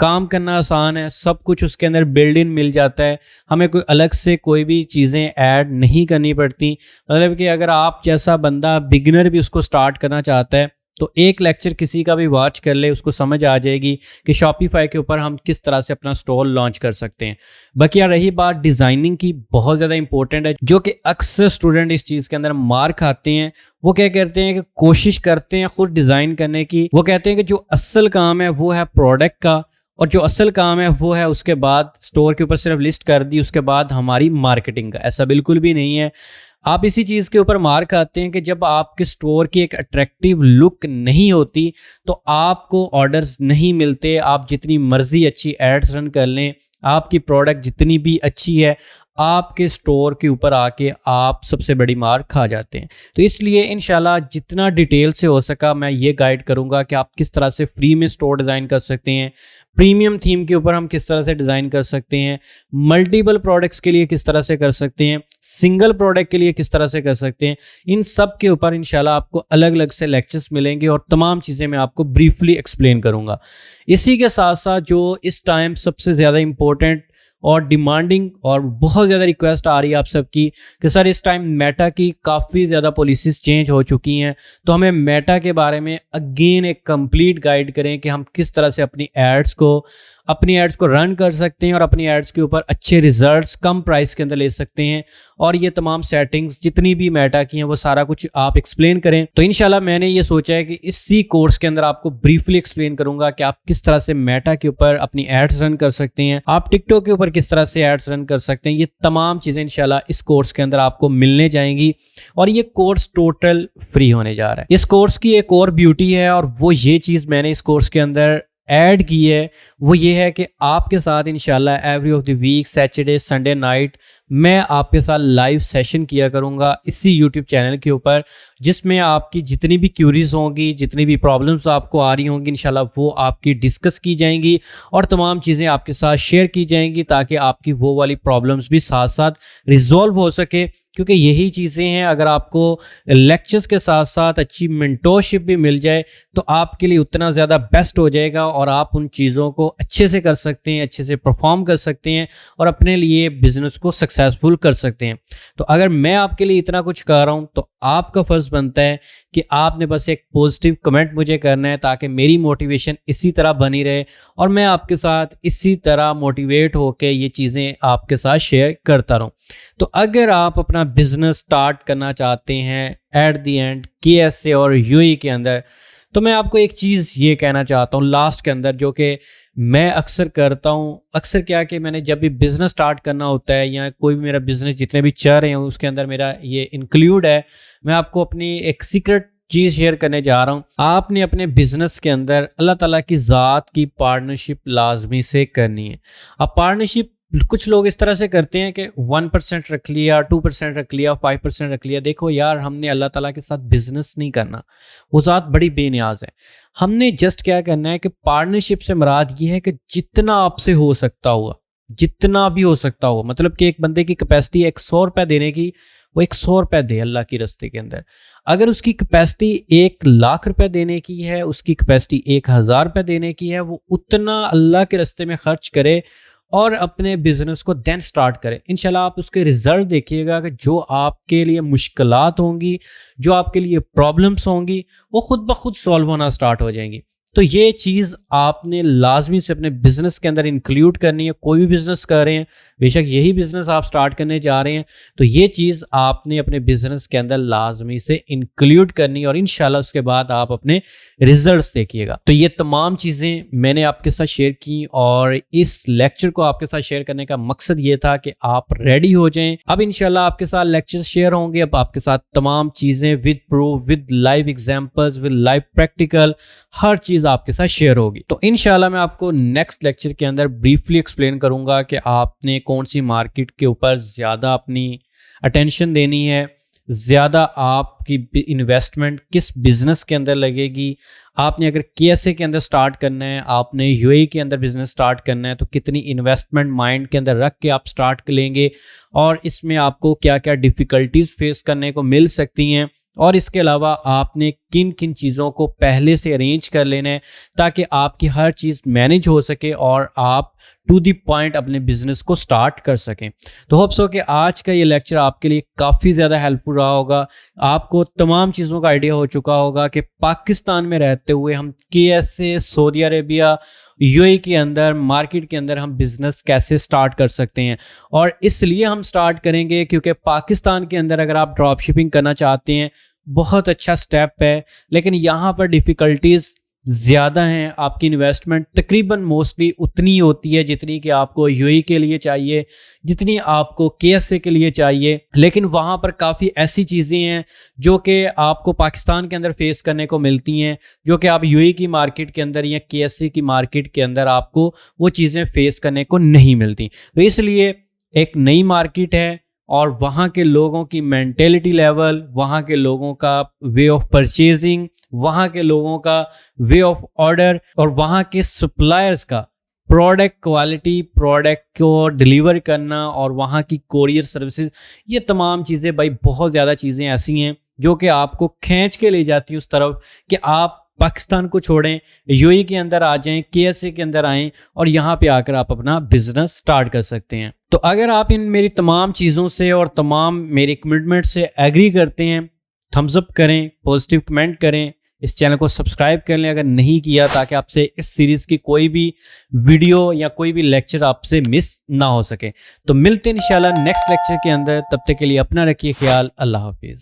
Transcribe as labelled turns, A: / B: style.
A: کام کرنا آسان ہے, سب کچھ اس کے اندر بلڈ ان مل جاتا ہے, ہمیں کوئی الگ سے کوئی بھی چیزیں ایڈ نہیں کرنی پڑتی. مطلب کہ اگر آپ جیسا بندہ بگنر بھی اس کو سٹارٹ کرنا چاہتا ہے تو ایک لیکچر کسی کا بھی واچ کر لے, اس کو سمجھ آ جائے گی کہ شاپیفائی کے اوپر ہم کس طرح سے اپنا اسٹور لانچ کر سکتے ہیں. باقی رہی بات ڈیزائننگ کی, بہت زیادہ امپورٹنٹ ہے, جو کہ اکثر اسٹوڈنٹ اس چیز کے اندر مار کھاتے ہیں. وہ کیا کرتے ہیں کہ کوشش کرتے ہیں خود ڈیزائن کرنے کی. وہ کہتے ہیں کہ جو اصل کام ہے وہ ہے پروڈکٹ کا, اور جو اصل کام ہے وہ ہے اس کے بعد اسٹور کے اوپر صرف لسٹ کر دی, اس کے بعد ہماری مارکیٹنگ کا. ایسا بالکل بھی نہیں ہے. آپ اسی چیز کے اوپر مار کھاتے ہیں کہ جب آپ کے اسٹور کی ایک اٹریکٹیو لک نہیں ہوتی تو آپ کو آرڈرز نہیں ملتے. آپ جتنی مرضی اچھی ایڈز رن کر لیں, آپ کی پروڈکٹ جتنی بھی اچھی ہے, آپ کے اسٹور کے اوپر آ کے آپ سب سے بڑی مار کھا جاتے ہیں. تو اس لیے انشاءاللہ جتنا ڈیٹیل سے ہو سکا میں یہ گائیڈ کروں گا کہ آپ کس طرح سے فری میں اسٹور ڈیزائن کر سکتے ہیں, پریمیم تھیم کے اوپر ہم کس طرح سے ڈیزائن کر سکتے ہیں, ملٹیپل پروڈکٹس کے لیے کس طرح سے کر سکتے ہیں, سنگل پروڈکٹ کے لیے کس طرح سے کر سکتے ہیں. ان سب کے اوپر انشاءاللہ آپ کو الگ الگ سے لیکچرز ملیں گے اور تمام چیزیں میں آپ کو بریفلی ایکسپلین کروں گا. اسی کے ساتھ ساتھ جو اس ٹائم سب سے زیادہ امپورٹنٹ اور ڈیمانڈنگ اور بہت زیادہ ریکویسٹ آ رہی ہے آپ سب کی کہ سر اس ٹائم میٹا کی کافی زیادہ پالیسیز چینج ہو چکی ہیں, تو ہمیں میٹا کے بارے میں اگین ایک کمپلیٹ گائیڈ کریں کہ ہم کس طرح سے اپنی ایڈز کو رن کر سکتے ہیں اور اپنی ایڈز کے اوپر اچھے ریزلٹس کم پرائس کے اندر لے سکتے ہیں. اور یہ تمام سیٹنگز جتنی بھی میٹا کی ہیں وہ سارا کچھ آپ ایکسپلین کریں. تو انشاءاللہ میں نے یہ سوچا ہے کہ اسی کورس کے اندر آپ کو بریفلی ایکسپلین کروں گا کہ آپ کس طرح سے میٹا کے اوپر اپنی ایڈز رن کر سکتے ہیں, آپ ٹک ٹاک کے اوپر کس طرح سے ایڈز رن کر سکتے ہیں. یہ تمام چیزیں انشاءاللہ اس کورس کے اندر آپ کو ملنے جائیں گی, اور یہ کورس ٹوٹل فری ہونے جا رہا ہے. اس کورس کی ایک اور بیوٹی ہے, اور وہ یہ چیز میں نے اس کورس کے اندر ایڈ کی ہے, وہ یہ ہے کہ آپ کے ساتھ انشاءاللہ every of the week Saturday Sunday night میں آپ کے ساتھ لائیو سیشن کیا کروں گا اسی یوٹیوب چینل کے اوپر, جس میں آپ کی جتنی بھی کیوریز ہوں گی, جتنی بھی پرابلمس آپ کو آ رہی ہوں گی, انشاءاللہ وہ آپ کی ڈسکس کی جائیں گی اور تمام چیزیں آپ کے ساتھ شیئر کی جائیں گی, تاکہ آپ کی وہ والی پرابلمس بھی ساتھ ساتھ ریزولو ہو سکے. کیونکہ یہی چیزیں ہیں, اگر آپ کو لیکچرز کے ساتھ ساتھ اچھی مینٹورشپ بھی مل جائے تو آپ کے لیے اتنا زیادہ بیسٹ ہو جائے گا, اور آپ ان چیزوں کو اچھے سے کر سکتے ہیں, اچھے سے پرفارم کر سکتے ہیں اور اپنے لیے بزنس کو سکسیزفل کر سکتے ہیں. تو اگر میں آپ کے لیے اتنا کچھ کر رہا ہوں تو آپ کا فرض بنتا ہے کہ آپ نے بس ایک پازیٹیو کمنٹ مجھے کرنا ہے, تاکہ میری موٹیویشن اسی طرح بنی رہے اور میں آپ کے ساتھ اسی طرح موٹیویٹ ہو کے یہ چیزیں آپ کے ساتھ شیئر کرتا رہوں. تو اگر آپ اپنا بزنس سٹارٹ کرنا چاہتے ہیں ایٹ دی اینڈ KSA اور UAE کے اندر, تو میں آپ کو ایک چیز یہ کہنا چاہتا ہوں لاسٹ کے اندر, جو کہ میں اکثر کرتا ہوں. اکثر کیا کہ میں نے جب بھی بزنس سٹارٹ کرنا ہوتا ہے یا کوئی بھی میرا بزنس جتنے بھی چل رہے ہیں اس کے اندر میرا یہ انکلوڈ ہے, میں آپ کو اپنی ایک سیکرٹ چیز شیئر کرنے جا رہا ہوں. آپ نے اپنے بزنس کے اندر اللہ تعالیٰ کی ذات کی پارٹنرشپ لازمی سے کرنی ہے. اب پارٹنرشپ کچھ لوگ اس طرح سے کرتے ہیں کہ 1% رکھ لیا, 2% رکھ لیا, 5% رکھ لیا. دیکھو یار, ہم نے اللہ تعالیٰ کے ساتھ بزنس نہیں کرنا, وہ ذات بڑی بے نیاز ہے. ہم نے جسٹ کیا کرنا ہے کہ پارٹنرشپ سے مراد یہ ہے کہ جتنا آپ سے ہو سکتا ہوا, جتنا بھی ہو سکتا ہو, مطلب کہ ایک بندے کی کیپیسٹی 100 روپے دینے کی, وہ 100 روپے دے اللہ کی راستے کے اندر. اگر اس کی کیپیسٹی 1,00,000 روپے دینے کی ہے, اس کی کیپیسٹی 1,000 روپے دینے کی ہے, وہ اتنا اللہ کے راستے میں خرچ کرے اور اپنے بزنس کو دین سٹارٹ کرے. انشاءاللہ آپ اس کے رزلٹ دیکھیے گا کہ جو آپ کے لیے مشکلات ہوں گی, جو آپ کے لیے پرابلمس ہوں گی, وہ خود بخود سولو ہونا سٹارٹ ہو جائیں گی. تو یہ چیز آپ نے لازمی سے اپنے بزنس کے اندر انکلیوڈ کرنی ہے. کوئی بھی بزنس کر رہے ہیں, بے شک یہی بزنس آپ سٹارٹ کرنے جا رہے ہیں, تو یہ چیز آپ نے اپنے بزنس کے اندر لازمی سے انکلیوڈ کرنی ہے, اور انشاءاللہ اس کے بعد آپ اپنے ریزلٹس دیکھیے گا. تو یہ تمام چیزیں میں نے آپ کے ساتھ شیئر کی, اور اس لیکچر کو آپ کے ساتھ شیئر کرنے کا مقصد یہ تھا کہ آپ ریڈی ہو جائیں. اب انشاءاللہ آپ کے ساتھ لیکچر شیئر ہوں گے, اب آپ کے ساتھ تمام چیزیں with proof, with live examples, with live practical, ہر چیز آپ کے ساتھ شیئر ہوگی. تو انشاءاللہ میں آپ کو نیکسٹ لیکچر کے اندر بریفلی ایکسپلین کروں گا کہ آپ نے کون سی مارکیٹ کے اوپر زیادہ اپنی اٹینشن دینی ہے, زیادہ آپ کی انویسٹمنٹ کس بزنس کے اندر لگے گی. آپ نے اگر KSA کے اندر سٹارٹ کرنا ہے, آپ نے UAE کے اندر بزنس سٹارٹ کرنا ہے, تو کتنی انویسٹمنٹ مائنڈ کے اندر رکھ کے آپ سٹارٹ لیں گے, اور اس میں آپ کو کیا کیا ڈیفیکلٹیز فیس کرنے کو مل سکتی ہیں, اور اس کے علاوہ آپ نے کن کن چیزوں کو پہلے سے ارینج کر لینا ہے تاکہ آپ کی ہر چیز مینیج ہو سکے اور آپ ٹو دی پوائنٹ اپنے بزنس کو سٹارٹ کر سکیں. تو ہوپ سو کہ آج کا یہ لیکچر آپ کے لیے کافی زیادہ ہیلپ فل رہا ہوگا. آپ کو تمام چیزوں کا آئیڈیا ہو چکا ہوگا کہ پاکستان میں رہتے ہوئے ہم کیسے سعودی عربیہ یو اے کے اندر مارکیٹ کے اندر ہم بزنس کیسے سٹارٹ کر سکتے ہیں. اور اس لیے ہم سٹارٹ کریں گے کیونکہ پاکستان کے اندر اگر آپ ڈراپ شپنگ کرنا چاہتے ہیں بہت اچھا سٹیپ ہے, لیکن یہاں پر ڈیفیکلٹیز زیادہ ہیں. آپ کی انویسٹمنٹ تقریباً موسٹلی اتنی ہوتی ہے جتنی کہ آپ کو یو اے کے لیے چاہیے, جتنی آپ کو کے ایس اے کے لیے چاہیے, لیکن وہاں پر کافی ایسی چیزیں ہیں جو کہ آپ کو پاکستان کے اندر فیس کرنے کو ملتی ہیں جو کہ آپ یو اے کی مارکیٹ کے اندر یا کے ایس اے کی مارکیٹ کے اندر آپ کو وہ چیزیں فیس کرنے کو نہیں ملتی. تو اس لیے ایک نئی مارکیٹ ہے اور وہاں کے لوگوں کی مینٹیلٹی لیول, وہاں کے لوگوں کا وے آف پرچیزنگ, وہاں کے لوگوں کا وے آف آرڈر اور وہاں کے سپلائرز کا پروڈکٹ کوالٹی, پروڈکٹ کو ڈیلیور کرنا اور وہاں کی کوریئر سروسز, یہ تمام چیزیں بھائی بہت زیادہ چیزیں ایسی ہیں جو کہ آپ کو کھینچ کے لے جاتی ہیں اس طرف کہ آپ پاکستان کو چھوڑیں, یو اے کے اندر آ جائیں, کے ایس اے کے اندر آئیں اور یہاں پہ آ کر آپ اپنا بزنس سٹارٹ کر سکتے ہیں. تو اگر آپ ان میری تمام چیزوں سے اور تمام میری کمٹمنٹ سے ایگری کرتے ہیں, تھمز اپ کریں, پازیٹیو کمنٹ کریں, اس چینل کو سبسکرائب کر لیں اگر نہیں کیا, تاکہ آپ سے اس سیریز کی کوئی بھی ویڈیو یا کوئی بھی لیکچر آپ سے مس نہ ہو سکے. تو ملتے ہیں انشاءاللہ نیکسٹ لیکچر کے اندر, تب تک کے لیے اپنا رکھیے خیال. اللہ حافظ.